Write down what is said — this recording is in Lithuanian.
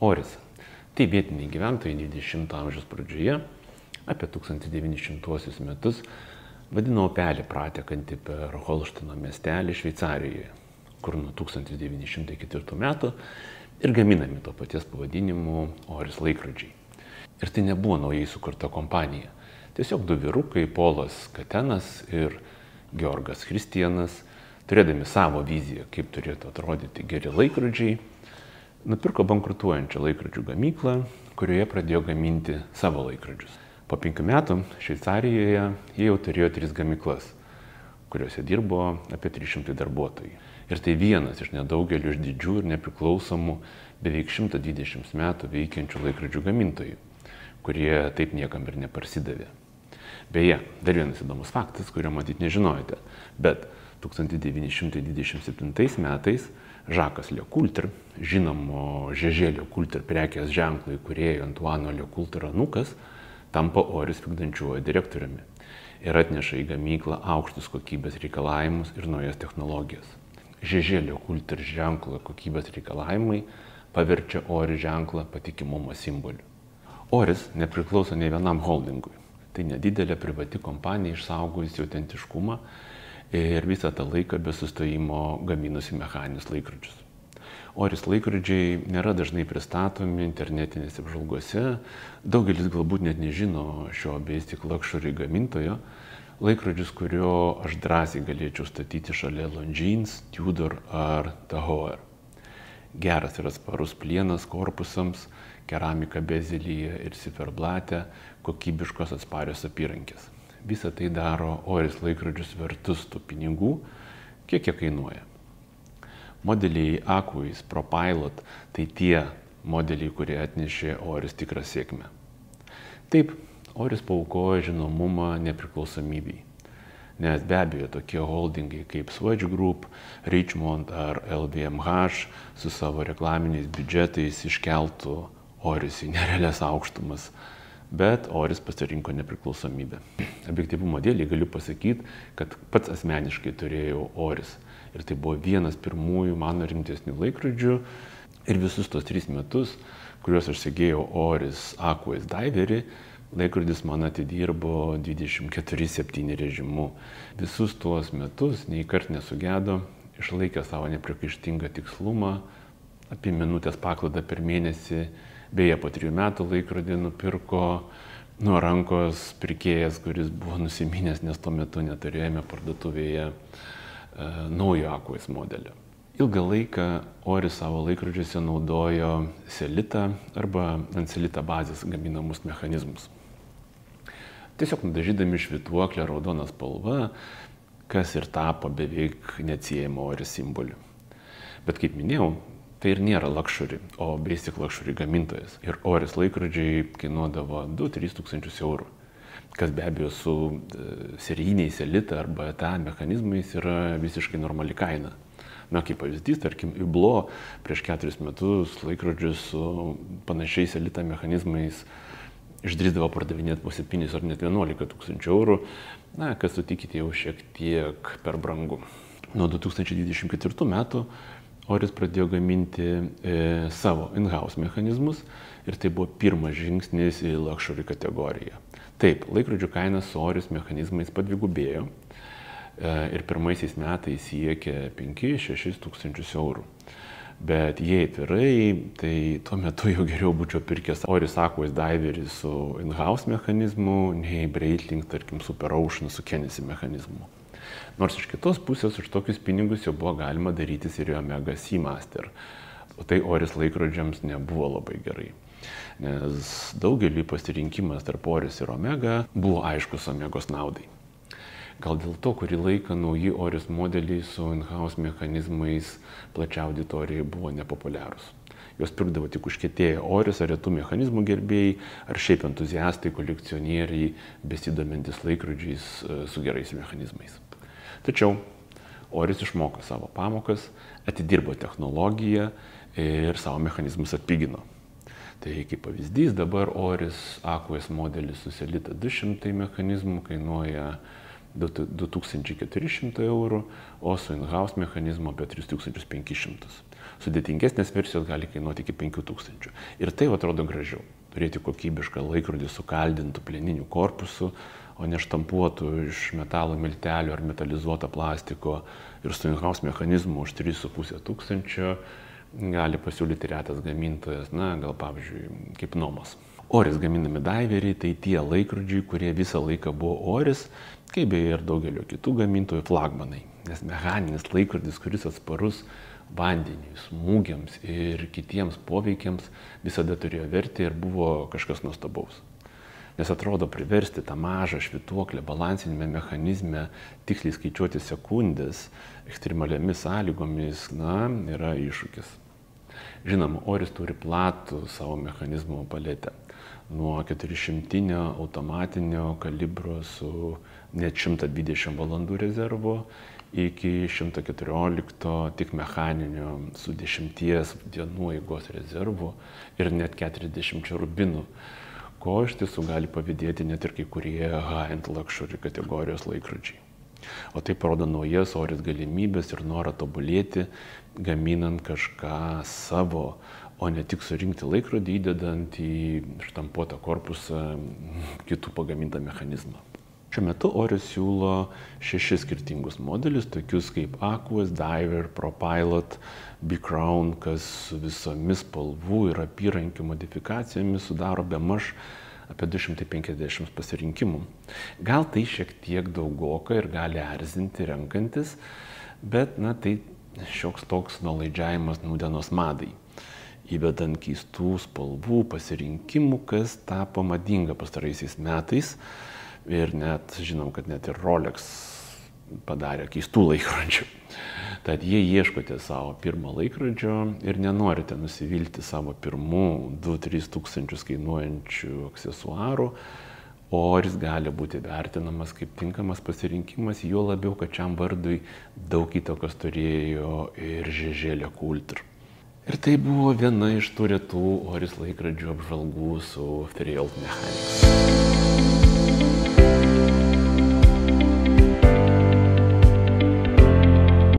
Oris. Tai vietiniai gyventojai 20 amžiaus pradžioje, apie 1900 metus, vadino upelį pratekantį per Holšteino miestelį Šveicarijoje, kur nuo 1904 metų ir gaminami to paties pavadinimu Oris laikrodžiai. Ir tai nebuvo naujai sukurta kompanija. Tiesiog du vyrukai, Polas Katenas ir Georgas Christianas, turėdami savo viziją, kaip turėtų atrodyti geri laikrodžiai, nupirko bankrutuojančią laikrodžių gamyklą, kurioje pradėjo gaminti savo laikrodžius. Po 5 metų Šveicarijoje jie jau turėjo 3 gamyklas, kuriuose dirbo apie 300 darbuotojų. Ir tai vienas iš nedaugelio iš didžių ir nepriklausomų beveik 120 metų veikiančių laikrodžių gamintojų, kurie taip niekam ir neparsidavė. Beje, dar vienas įdomus faktas, kurio matyt nežinojote, bet 1927 metais Žakas Lecoultre, žinomo Žežė Lecoultre prekės ženklo įkūrėjo Antuano Lecoultre anūkas, tampa Oris vykdančiuoju direktoriumi ir atneša į gamyklą aukštus kokybės reikalavimus ir naujas technologijas. Žežė Lecoultre ženklo kokybės reikalavimai paverčia Oris ženklą patikimumo simboliu. Oris nepriklauso nei vienam holdingui. Tai nedidelė privati kompanija išsaugojusi autentiškumą ir visą tą laiką be sustojimo gaminusi mechaninius laikrodžius. Oris laikrodžiai nėra dažnai pristatomi internetinėse apžvalgose, daugelis galbūt net nežino šio Basic Luxury gamintojo, laikrodžius, kurio aš drąsiai galėčiau statyti šalia Longines, Tudor ar Tahor. Geras ir atsparus plienas korpusams, keramika bezelyje ir ciferblate, kokybiškos atsparios apyrankės. Visą tai daro Oris laikrodžius vertus tų pinigų, kiek jie kainuoja. Modeliai Aquis, ProPilot – tai tie modeliai, kurie atnešė Oris tikrą sėkmę. Taip, Oris paaukojo žinomumą nepriklausomybei. Nes be abejo tokie holdingai kaip Swatch Group, Richemont ar LVMH su savo reklaminiais biudžetais iškeltų Oris į nerealias aukštumas, bet Oris pasirinko nepriklausomybę. Objektyvumo dėlei galiu pasakyti, kad pats asmeniškai turėjau Oris ir tai buvo vienas pirmųjų mano rimtesnių laikrodžių ir visus tos 3 metus, kuriuos aš segėjau Oris Aquis Diverį, laikrodis man atidirbo 24/7 režimu. Visus tuos metus nei kart nesugedo, išlaikė savo nepriekaištingą tikslumą, apie minutės paklaidą per mėnesį, beje po 3 metų laikrodį nupirko nuo rankos pirkėjas, kuris buvo nusiminęs, nes tuo metu neturėjome parduotuvėje naujo Aquis modelio. Ilgą laiką Oris savo laikrodžiuose naudojo selitą arba ant selitą bazės gaminamus mechanizmus. Tiesiog nudažydami švytuoklę raudoną spalvą, kas ir tapo beveik neatsiejama Oris simboliu. Bet kaip minėjau, tai ir nėra luxury, o Basic Luxury gamintojas. Ir Oris laikrodžiai kainuodavo 2-3 tūkstančius eurų, kas be abejo su serijiniais selita arba ETA mechanizmais yra visiškai normali kaina. Na, kaip pavyzdys, tarkim, Hublot prieš 4 metus laikrodžius su panašiais selita mechanizmais išdrįsdavo pardavinėti po 7 ar net 11 tūkstančių eurų, na, kas sutikite jau šiek tiek per brangu. Nuo 2024 metų Oris pradėjo gaminti savo in-house mechanizmus ir tai buvo pirmas žingsnis į luxury kategoriją. Taip, laikrodžių kaina su Oris mechanizmais padvigubėjo ir pirmaisiais metais siekė 5-6 tūkstančius eurų. Bet jei atvirai, tai tuo metu jau geriau būčiau pirkęs Oris Aquis Diverį su in-house mechanizmu, nei Breitling, tarkim, Super Ocean su Kenesi mechanizmu. Nors iš kitos pusės už tokius pinigus jau buvo galima darytis ir Omega Seamaster, o tai Oris laikrodžiams nebuvo labai gerai. Nes daugeliui pasirinkimas tarp Oris ir Omega buvo aiškus Omegos naudai. Gal dėl to, kurį laiką nauji Oris modeliai su in-house mechanizmais plačia auditorijai buvo nepopuliarūs. Jos pirkdavo tik užkietėję Oris ar retų mechanizmų gerbėjai, ar šiaip entuziastai, kolekcionieriai, besidomintis laikrodžiais su gerais mechanizmais. Tačiau Oris išmoko savo pamokas, atidirbo technologiją ir savo mechanizmus atpigino. Tai kaip pavyzdys, dabar Oris Aquis modelis su selita 200 mechanizmų kainuoja 2400 eurų, o su in-house mechanizmu apie 3500. Sudėtingesnės versijos gali kainuoti iki 5000. Ir tai atrodo gražiau. Turėti kokybišką laikrodį su kaldintų plieniniu korpusu, o ne štampuotų iš metalo miltelių ar metalizuoto plastiko ir su in-house mechanizmu už 3500 gali pasiūlyti retas gamintojas, gal pavyzdžiui, kaip Nomos. Oris gaminami daiveriai, tai tie laikrodžiai, kurie visą laiką buvo Oris, kaip beje ir daugelio kitų gamintojų flagmanai. Nes mechaninis laikrodis, kuris atsparus vandeniui, smūgiams ir kitiems poveikiams, visada turėjo vertę ir buvo kažkas nuostabaus. Nes atrodo, priversti tą mažą švytuoklę balansinėme mechanizme tiksliai skaičiuoti sekundės ekstremaliomis sąlygomis, yra iššūkis. Žinoma, Oris turi platų savo mechanizmo paletę. Nuo 400 automatinio kalibro su net 120 valandų rezervu iki 114 tik mechaninio su 10 dienų eigos rezervu ir net 40 rubinų, ko iš tiesų gali pavydėti net ir kai kurie high-end luxury kategorijos laikrodžiai. O tai parodo naujas Oris galimybės ir norą tobulėti, gaminant kažką savo, o ne tik surinkti laikrodį įdedant į štampuotą korpusą kitų pagamintą mechanizmą. Šiuo metu Oris siūlo 6 skirtingus modelius, tokius kaip Aquos, Diver, ProPilot, B-Crown, kas su visomis spalvų ir apyrankių modifikacijomis sudaro bemaž apie 250 pasirinkimų. Gal tai šiek tiek daugoka ir gali erzinti renkantis, bet tai šioks toks nuolaidžiavimas nūdienos madai, įvedant keistų spalvų pasirinkimų, kas tapo madinga pastaraisiais metais. Ir net žinom, kad net ir Rolex padarė keistų laikrodžių. Tad jei ieškote savo pirmo laikrodžio ir nenorite nusivilti savo pirmų 2-3 tūkstančius kainuojančių aksesuarų, Oris gali būti vertinamas kaip tinkamas pasirinkimas, juo labiau, kad šiam vardui daug įtakos turėjo ir Jaeger LeCoultre. Ir tai buvo viena iš tų retų Oris laikrodžių apžvalgų su 3 Old Mechanics.